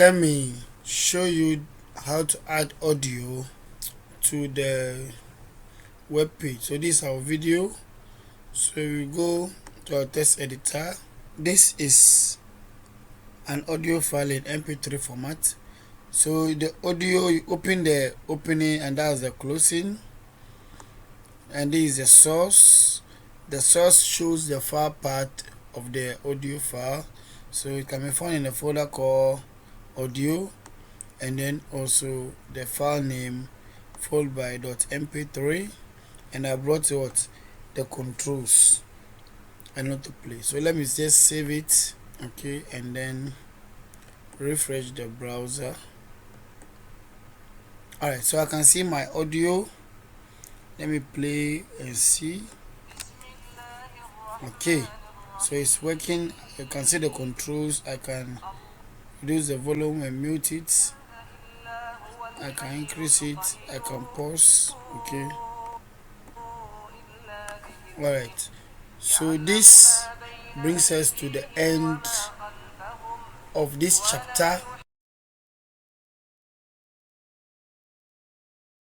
let me show you how to add audio to the web page. So this is our video. So we go to our text editor. This is an audio file in mp3 format. So the audio, you open the opening and that's the closing, and this is the source. The source shows the file part of the audio file, so it can be found in a folder called audio, and then also the file name followed by .mp3, and I brought what the controls and not to play. So let me just save it, okay, and then refresh the browser. Alright, so I can see my audio. Let me play and see. Okay, so it's working. You can see the controls. I can reduce the volume and mute it. I can increase it. I can pause. Okay. Alright, so this brings us to the end of this chapter